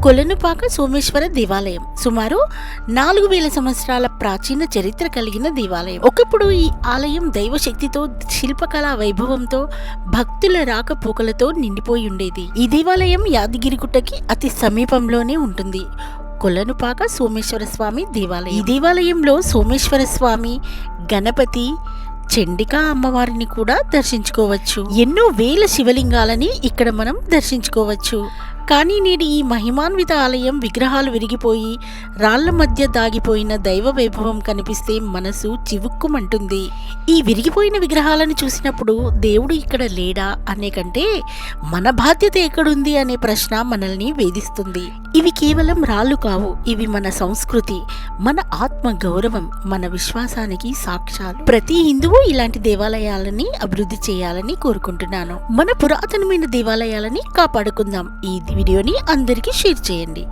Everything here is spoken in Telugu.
కొలనుపాక సోమేశ్వర దేవాలయం సుమారు 4000 సంవత్సరాల ప్రాచీన చరిత్ర కలిగిన దేవాలయం. ఒకప్పుడు ఈ ఆలయం దైవశక్తితో, శిల్పకళా వైభవంతో, భక్తుల రాకపోకలతో నిండిపోయి ఉండేది. ఈ దేవాలయం యాదగిరిగుట్టకి అతి సమీపంలోనే ఉంటుంది. కొలనుపాక సోమేశ్వర స్వామి దేవాలయం. ఈ దేవాలయంలో సోమేశ్వర స్వామి, గణపతి, చండికా అమ్మవారిని కూడా దర్శించుకోవచ్చు. ఎన్నో వేల శివలింగాలని ఇక్కడ మనం దర్శించుకోవచ్చు. కానీ నేడు ఈ మహిమాన్విత ఆలయం విగ్రహాలు విరిగిపోయి రాళ్ల మధ్య దాగిపోయిన దైవ వైభవం కనిపిస్తే మనసు చివుక్కుమంటుంది. ఈ విరిగిపోయిన విగ్రహాలను చూసినప్పుడు దేవుడు ఇక్కడ లేడా అనే కంటే మన బాధ్యత ఎక్కడుంది అనే ప్రశ్న మనల్ని వేధిస్తుంది. ఇవి కేవలం రాళ్ళు కావు, ఇవి మన సంస్కృతి, మన ఆత్మ గౌరవం, మన విశ్వాసానికి సాక్ష్యాలు. ప్రతి హిందువు ఇలాంటి దేవాలయాలని అభివృద్ధి చేయాలని కోరుకుంటున్నాను. మన పురాతనమైన దేవాలయాలని కాపాడుకుందాం. ఈ వీడియోని అందరికీ షేర్ చేయండి.